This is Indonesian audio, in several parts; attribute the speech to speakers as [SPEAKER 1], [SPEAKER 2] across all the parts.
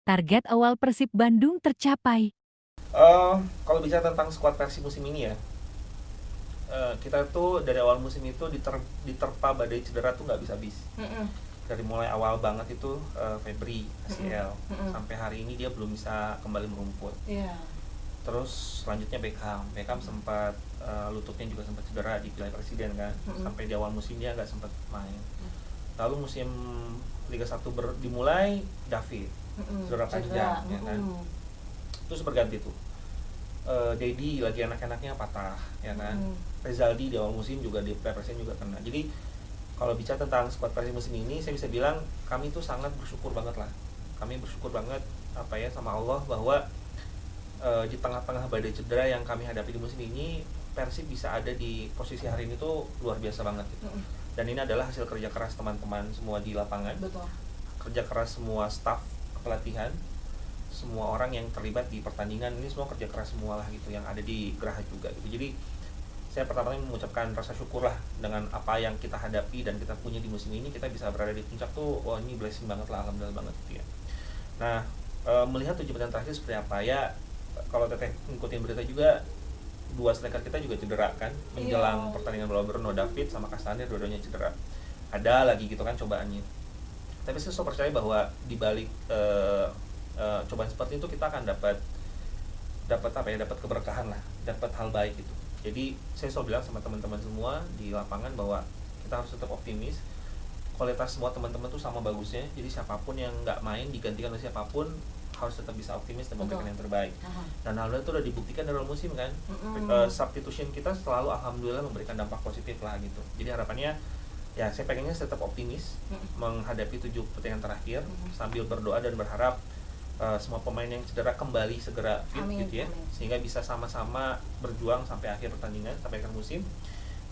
[SPEAKER 1] Target awal Persib Bandung tercapai.
[SPEAKER 2] Kalau bicara tentang skuad Persib musim ini ya, kita tuh dari awal musim itu diterpa badai cedera tuh nggak bisa habis. Dari mulai awal banget itu Febri ACL, sampai hari ini dia belum bisa kembali merumput. Terus selanjutnya Beckham sempat lututnya juga sempat cedera di Piala Presiden kan, sampai di awal musim dia nggak sempat main. Lalu musim Liga 1 dimulai, David cedera panjang ya kan, terus berganti tuh Dedi lagi enak-enaknya patah ya kan, Rezaldi di awal musim juga di Presiden juga kena. Jadi kalau bicara tentang skuad Persib musim ini, saya bisa bilang kami tuh sangat bersyukur banget lah. Kami bersyukur banget sama Allah bahwa di tengah-tengah badai cedera yang kami hadapi di musim ini, Persib bisa ada di posisi hari ini tuh luar biasa banget gitu. Dan ini adalah hasil kerja keras teman-teman semua di lapangan.
[SPEAKER 3] Betul.
[SPEAKER 2] Kerja keras semua staf kepelatihan, semua orang yang terlibat di pertandingan, ini semua kerja keras semua lah gitu, yang ada di Geraha juga gitu. Jadi saya pertama-tama mengucapkan rasa syukur lah dengan apa yang kita hadapi dan kita punya di musim ini. Kita bisa berada di puncak tuh, wah ini blessing banget lah, alhamdulillah banget gitu ya. Nah, melihat 7 pertandingan terakhir seperti apa ya, kalau teteh ngikutin berita juga, dua striker kita juga cedera kan menjelang pertandingan melawan Bruno, David sama Castaner dua-duanya cedera. Ada lagi gitu kan cobaannya. Tapi saya so percaya bahwa di balik cobaan seperti itu kita akan dapat keberkahan lah, dapat hal baik gitu. Jadi saya selalu bilang sama teman-teman semua di lapangan bahwa kita harus tetap optimis. Kualitas semua teman-teman tuh sama bagusnya. Jadi siapapun yang nggak main digantikan oleh siapapun harus tetap bisa optimis dan memberikan yang terbaik. Dan hal itu udah dibuktikan dari awal musim kan. Substitution kita selalu alhamdulillah memberikan dampak positif lah gitu. Jadi harapannya ya saya pengennya tetap optimis menghadapi 7 pertandingan terakhir, sambil berdoa dan berharap semua pemain yang cedera kembali segera fit. Amin, gitu ya, amin. Sehingga bisa sama-sama berjuang sampai akhir pertandingan, sampai akhir musim.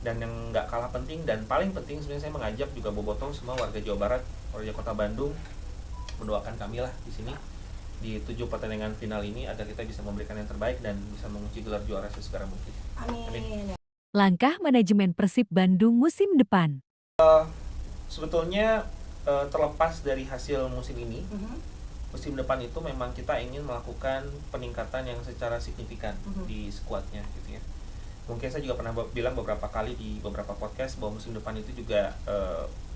[SPEAKER 2] Dan yang nggak kalah penting dan paling penting sebenarnya, saya mengajak juga bobotoh semua warga Jawa Barat, warga Kota Bandung, mendoakan kami lah di sini di 7 pertandingan final ini agar kita bisa memberikan yang terbaik dan bisa mengunci gelar juara sesegera mungkin.
[SPEAKER 3] Amin.
[SPEAKER 1] Langkah manajemen Persib Bandung musim depan.
[SPEAKER 2] Sebetulnya terlepas dari hasil musim ini, musim depan itu memang kita ingin melakukan peningkatan yang secara signifikan di skuadnya gitu ya. Mungkin saya juga pernah bilang beberapa kali di beberapa podcast bahwa musim depan itu juga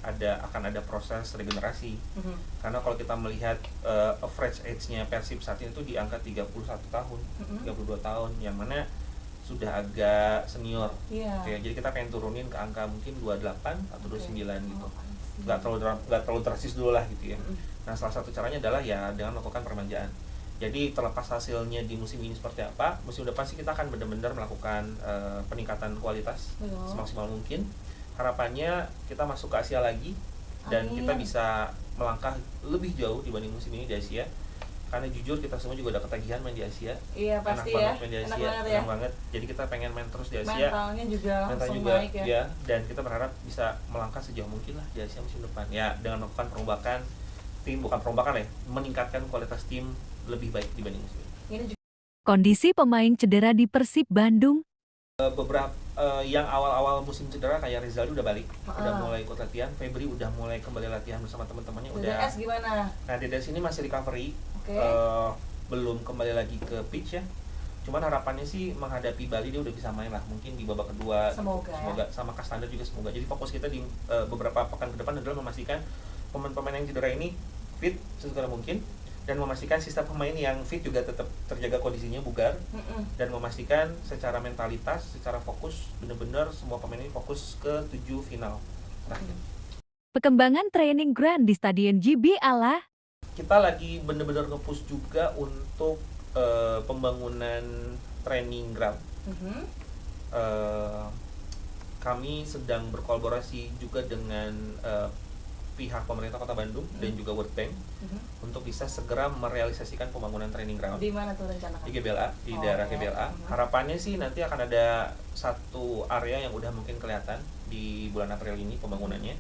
[SPEAKER 2] akan ada proses regenerasi. Karena kalau kita melihat average age-nya Persib saat ini itu di angka 31 tahun, 32 tahun, yang mana sudah agak senior. Gitu ya. Jadi kita pengen turunin ke angka mungkin 28 atau 29 gitu. Nggak terlalu drastis dulu lah gitu ya. Nah, salah satu caranya adalah ya dengan melakukan permajaan. Jadi terlepas hasilnya di musim ini seperti apa, musim depan sih kita akan benar-benar melakukan peningkatan kualitas semaksimal mungkin. Harapannya kita masuk ke Asia lagi dan kita bisa melangkah lebih jauh dibanding musim ini di Asia. Karena jujur kita semua juga udah ketagihan main di Asia.
[SPEAKER 3] Iya pasti
[SPEAKER 2] enak
[SPEAKER 3] ya.
[SPEAKER 2] Banget main di Asia,
[SPEAKER 3] Enak
[SPEAKER 2] banget. Jadi kita pengen main terus di Asia.
[SPEAKER 3] Mentalnya juga langsung naik ya.
[SPEAKER 2] Dan kita berharap bisa melangkah sejauh mungkin lah di Asia musim depan. Ya dengan melakukan perombakan tim, bukan perombakan ya, meningkatkan kualitas tim lebih baik dibanding musim ini.
[SPEAKER 1] Kondisi pemain cedera di Persib Bandung.
[SPEAKER 2] Beberapa yang awal-awal musim cedera kayak Rezaldi udah balik, udah mulai ikut latihan. Febri udah mulai kembali latihan bersama teman-temannya.
[SPEAKER 3] DDS gimana?
[SPEAKER 2] Nah, DDS ini masih recovery, belum kembali lagi ke pitch ya. Cuman harapannya sih menghadapi Bali dia udah bisa main lah, mungkin di babak kedua.
[SPEAKER 3] Semoga
[SPEAKER 2] sama Castaner juga semoga. Jadi fokus kita di beberapa pekan ke depan adalah memastikan pemain-pemain yang cedera ini fit sesegera mungkin, dan memastikan sistem pemain yang fit juga tetap terjaga kondisinya bugar, dan memastikan secara mentalitas, secara fokus benar-benar semua pemain ini fokus ke 7 final terakhir.
[SPEAKER 1] Perkembangan training ground di Stadion JB Alah.
[SPEAKER 2] Kita lagi benar-benar nge-push juga untuk pembangunan training ground. Kami sedang berkolaborasi juga dengan pihak pemerintah Kota Bandung dan juga World Bank untuk bisa segera merealisasikan pembangunan training ground.
[SPEAKER 3] Di mana tuh rencana?
[SPEAKER 2] Di GBLA, di daerah GBLA. Harapannya sih nanti akan ada satu area yang udah mungkin kelihatan di bulan April ini pembangunannya.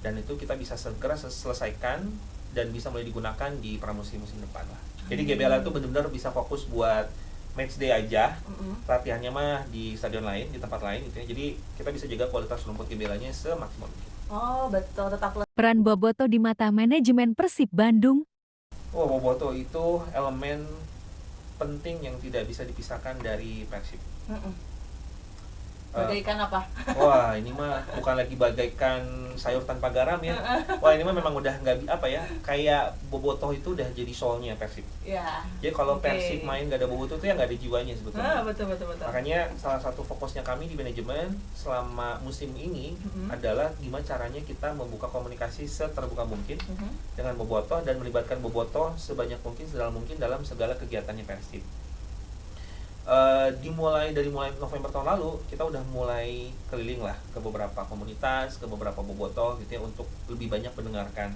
[SPEAKER 2] Dan itu kita bisa segera selesaikan dan bisa mulai digunakan di pramusim musim depan lah. Jadi GBLA itu benar-benar bisa fokus buat match day aja. Latihannya mah di stadion lain, di tempat lain gitu ya. Jadi kita bisa jaga kualitas rumput GBLA-nya semaksimal mungkin.
[SPEAKER 3] Oh betul, tetap
[SPEAKER 1] Peran Bobotoh di mata manajemen Persib Bandung.
[SPEAKER 2] Oh, bobotoh itu elemen penting yang tidak bisa dipisahkan dari Persib.
[SPEAKER 3] Bagaikan apa?
[SPEAKER 2] Wah, ini mah bukan lagi bagaikan sayur tanpa garam ya. Wah, ini mah memang udah nggak apa ya, kayak bobotoh itu udah jadi soulnya Persib.
[SPEAKER 3] Ya.
[SPEAKER 2] Jadi kalau Persib main nggak ada bobotoh itu ya nggak ada jiwanya sebetulnya.
[SPEAKER 3] Betul.
[SPEAKER 2] Makanya salah satu fokusnya kami di manajemen selama musim ini adalah gimana caranya kita membuka komunikasi seterbuka mungkin dengan bobotoh dan melibatkan bobotoh sebanyak mungkin sedalam mungkin dalam segala kegiatannya Persib. Dimulai dari November tahun lalu kita udah mulai keliling lah ke beberapa komunitas, ke beberapa bobotoh gitu ya untuk lebih banyak mendengarkan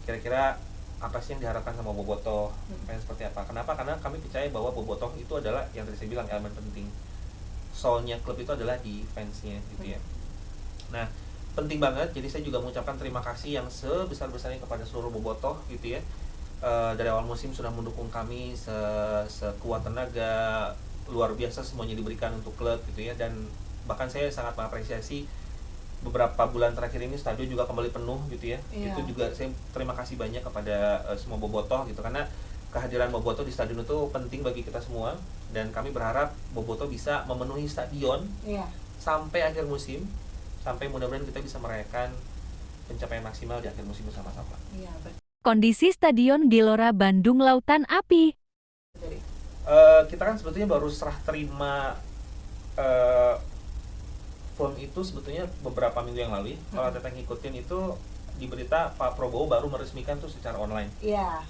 [SPEAKER 2] kira-kira apa sih yang diharapkan sama bobotoh, pengen seperti apa. Kenapa? Karena kami percaya bahwa bobotoh itu adalah yang tadi saya bilang elemen penting. Soulnya klub itu adalah di fansnya gitu ya. Nah, penting banget. Jadi saya juga mengucapkan terima kasih yang sebesar-besarnya kepada seluruh bobotoh gitu ya. Dari awal musim sudah mendukung kami sekuat tenaga, luar biasa semuanya diberikan untuk klub gitu ya. Dan bahkan saya sangat mengapresiasi beberapa bulan terakhir ini stadion juga kembali penuh gitu ya. Itu juga saya terima kasih banyak kepada semua bobotoh gitu, karena kehadiran bobotoh di stadion itu penting bagi kita semua, dan kami berharap bobotoh bisa memenuhi stadion sampai akhir musim, sampai mudah-mudahan kita bisa merayakan pencapaian maksimal di akhir musim bersama-sama.
[SPEAKER 1] Kondisi Stadion Gelora Bandung Lautan Api.
[SPEAKER 2] Kita kan sebetulnya baru serah terima form itu sebetulnya beberapa minggu yang lalu ya. Kalau Teteh ngikutin itu di berita Pak Prabowo baru meresmikan tuh secara online.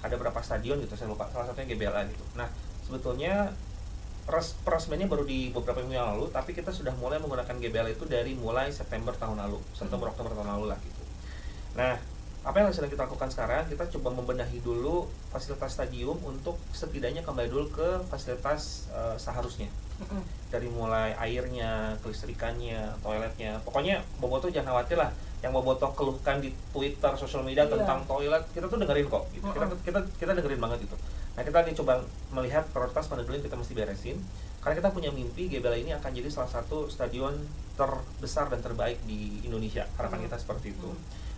[SPEAKER 2] Ada berapa stadion gitu, saya lupa, salah satunya GBLA gitu. Nah, sebetulnya peresmiannya baru di beberapa minggu yang lalu, tapi kita sudah mulai menggunakan GBLA itu dari mulai September Oktober tahun lalu lah gitu. Nah, apa yang sedang kita lakukan sekarang, kita coba membenahi dulu fasilitas stadium untuk setidaknya kembali dulu ke fasilitas seharusnya. Dari mulai airnya, kelistrikannya, toiletnya. Pokoknya bobotoh jangan khawatir lah. Yang bobotoh keluhkan di Twitter, sosial media tentang toilet, kita tuh dengerin kok gitu. Kita dengerin banget gitu. Nah, kita lagi coba melihat prioritas mana dulu yang kita mesti beresin. Karena kita punya mimpi GBLA ini akan jadi salah satu stadion terbesar dan terbaik di Indonesia. Harapan kita seperti itu.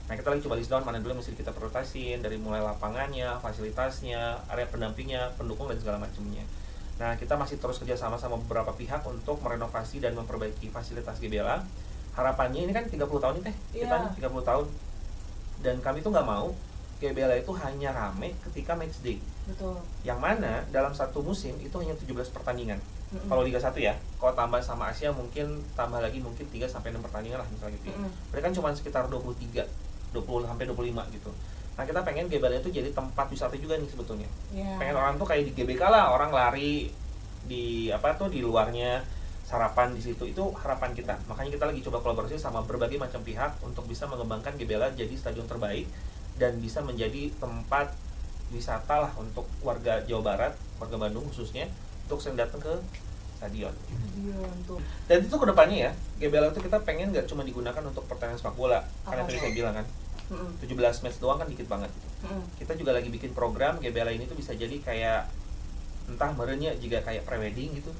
[SPEAKER 2] Nah, kita lagi coba list down mana dulu yang mesti kita prioritasin, dari mulai lapangannya, fasilitasnya, area pendampingnya, pendukung dan segala macamnya. Nah, kita masih terus kerjasama sama beberapa pihak untuk merenovasi dan memperbaiki fasilitas GBLA. Harapannya ini kan 30 tahun nih Teh, kita 30 tahun. Dan kami tuh nggak mau GBLA itu hanya rame ketika match day.
[SPEAKER 3] Betul. Yang
[SPEAKER 2] mana dalam satu musim itu hanya 17 pertandingan. Kalau Liga 1 ya, kalau tambah sama Asia mungkin tambah lagi mungkin 3-6 pertandingan lah misalnya gitu ya. Mereka kan cuma sekitar 20 sampai 25 gitu. Nah, kita pengen GBLA itu jadi tempat wisata juga nih sebetulnya. Pengen orang tuh kayak di GBK lah, orang lari di di luarnya, sarapan di situ. Itu harapan kita. Makanya kita lagi coba kolaborasi sama berbagai macam pihak untuk bisa mengembangkan GBLA jadi stadion terbaik dan bisa menjadi tempat wisata lah untuk warga Jawa Barat, warga Bandung khususnya, untuk sering datang ke stadion. Dan itu kedepannya ya, GBLA itu kita pengen nggak cuma digunakan untuk pertandingan sepak bola, karena tadi saya bilang kan 17 match doang kan dikit banget gitu. Kita juga lagi bikin program GBLA ini tuh bisa jadi kayak entah merenya juga kayak prewedding gitu.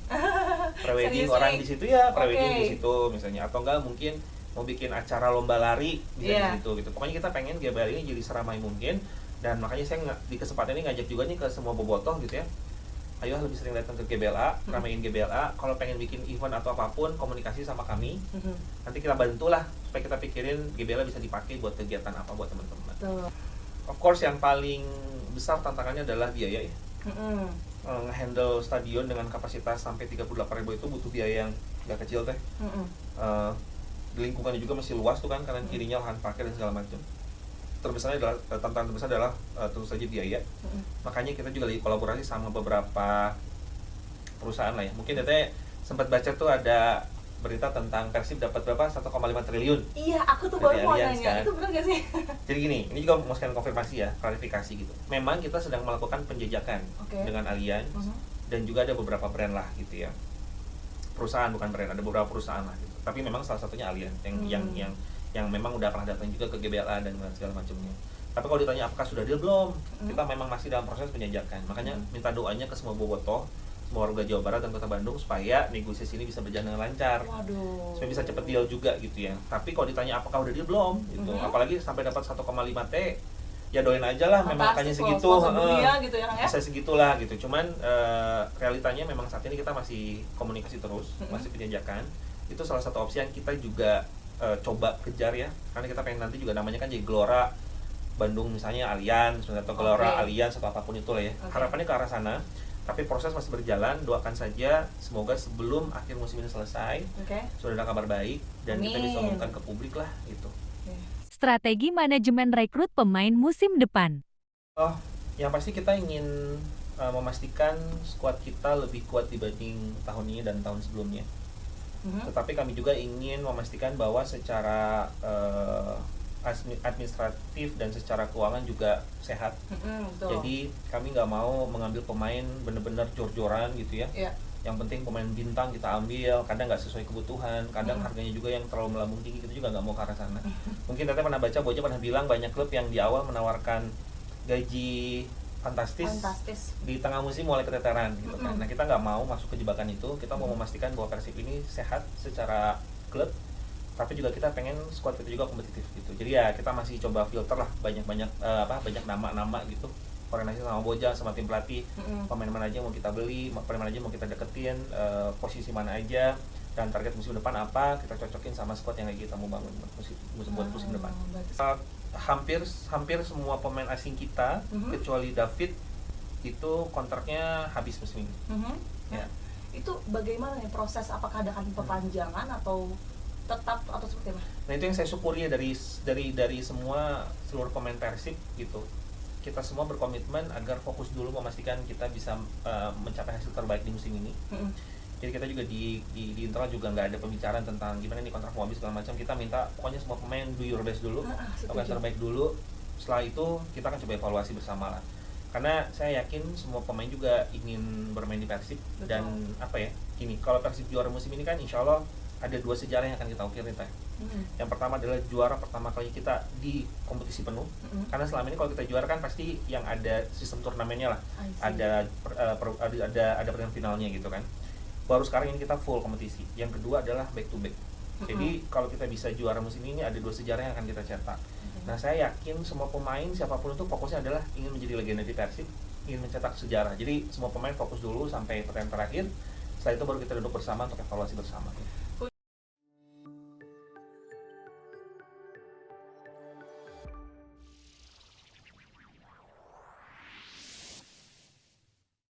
[SPEAKER 2] Prewedding orang di situ ya, prewedding di situ misalnya, atau enggak mungkin mau bikin acara lomba lari bisa di situ gitu. Pokoknya kita pengen GBLA ini jadi seramai mungkin, dan makanya saya di kesempatan ini ngajak juga nih ke semua bobotoh gitu ya. Ayo lebih sering datang ke GBLA, ramein GBLA. Kalau pengen bikin event atau apapun, komunikasi sama kami. Nanti kita bantulah supaya kita pikirin GBLA bisa dipakai buat kegiatan apa buat teman-teman. Of course yang paling besar tantangannya adalah biaya ya. Handle stadion dengan kapasitas sampai 38.000 itu butuh biaya yang gak kecil Teh. Di lingkungannya juga masih luas tuh kan, kanan kirinya lahan parkir dan segala macam. Tantangan terbesar adalah tentu saja biaya. Makanya kita juga lagi kolaborasi sama beberapa perusahaan lah ya. Mungkin Teteh sempat baca tuh ada berita tentang Persib dapat berapa 1,5 triliun.
[SPEAKER 3] Iya, aku tuh baru mau nanya, kan? Itu benar gak sih?
[SPEAKER 2] Jadi gini, ini juga mau sekalian konfirmasi ya, klarifikasi gitu. Memang kita sedang melakukan penjajakan dengan Allianz dan juga ada beberapa brand lah gitu ya. Perusahaan bukan brand, ada beberapa perusahaan lah gitu. Tapi memang salah satunya Allianz yang memang udah pernah datang juga ke GBLA dan segala macamnya. Tapi kalau ditanya apakah sudah deal belum, kita memang masih dalam proses penjajakan. Makanya minta doanya ke semua bobotoh, semua warga Jawa Barat dan Kota Bandung supaya negosiasi ini bisa berjalan dengan lancar. Supaya bisa cepet deal juga gitu ya. Tapi kalau ditanya apakah udah deal belum gitu, apalagi sampai dapat 1,5 T, ya doain aja lah, memang angkanya segitu,
[SPEAKER 3] gitu ya, Kang, ya?
[SPEAKER 2] bisa segitulah gitu. Cuman realitanya memang saat ini kita masih komunikasi terus, masih penjajakan. Itu salah satu opsi yang kita juga coba kejar ya, karena kita pengen nanti juga namanya kan jadi Gelora Bandung misalnya Allianz atau Gelora Allianz atau apapun itu lah ya. Harapannya ke arah sana. Tapi proses masih berjalan, doakan saja semoga sebelum akhir musim ini selesai sudah ada kabar baik dan kita bisa umumkan ke publik lah gitu.
[SPEAKER 1] Strategi manajemen rekrut pemain musim depan.
[SPEAKER 2] Oh, yang pasti kita ingin memastikan skuad kita lebih kuat dibanding tahun ini dan tahun sebelumnya. Tetapi kami juga ingin memastikan bahwa secara administratif dan secara keuangan juga sehat. Jadi kami nggak mau mengambil pemain benar-benar jor-joran gitu ya. Yang penting pemain bintang kita ambil, kadang nggak sesuai kebutuhan, kadang harganya juga yang terlalu melambung tinggi, kita juga nggak mau ke arah sana. Mungkin Teteh pernah baca, Boja pernah bilang banyak klub yang di awal menawarkan gaji fantastis. Di tengah musim mulai keteteran gitu kan. Nah kita nggak mau masuk ke jebakan itu, kita mau memastikan bahwa Persib ini sehat secara klub, tapi juga kita pengen squad kita juga kompetitif gitu. Jadi ya kita masih coba filter lah banyak nama-nama gitu, koordinasi sama Boja, sama tim pelatih, pemain mana aja mau kita beli, pemain mana aja mau kita deketin, posisi mana aja, dan target musim depan apa, kita cocokin sama squad yang lagi kita mau bangun buat musim depan. Hampir semua pemain asing kita kecuali David itu kontraknya habis musim ini. Ya.
[SPEAKER 3] Itu bagaimana nih proses, apakah ada perpanjangan atau tetap atau seperti apa?
[SPEAKER 2] Nah itu yang saya syukuri ya dari seluruh pemain Persib gitu. Kita semua berkomitmen agar fokus dulu memastikan kita bisa mencapai hasil terbaik di musim ini. Jadi kita juga di internal juga nggak ada pembicaraan tentang gimana nih kontrak mau habis segala macam. Kita minta pokoknya semua pemain do your best dulu, lakukan terbaik dulu. Setelah itu kita akan coba evaluasi bersama lah. Karena saya yakin semua pemain juga ingin bermain di Persib. Dan apa ya, gini, kalau Persib juara musim ini kan insya Allah ada 2 sejarah yang akan kita ukir nih Teh. Yang pertama adalah juara pertama kali kita di kompetisi penuh. Karena selama ini kalau kita juara kan pasti yang ada sistem turnamennya lah, ada pertandingan finalnya gitu kan. Baru sekarang ini kita full kompetisi. Yang kedua adalah back to back. Jadi kalau kita bisa juara musim ini ada 2 sejarah yang akan kita cetak. Nah saya yakin semua pemain siapapun itu fokusnya adalah ingin menjadi legenda di Persib, ingin mencetak sejarah. Jadi semua pemain fokus dulu sampai pertandingan terakhir. Setelah itu baru kita duduk bersama untuk evaluasi bersama.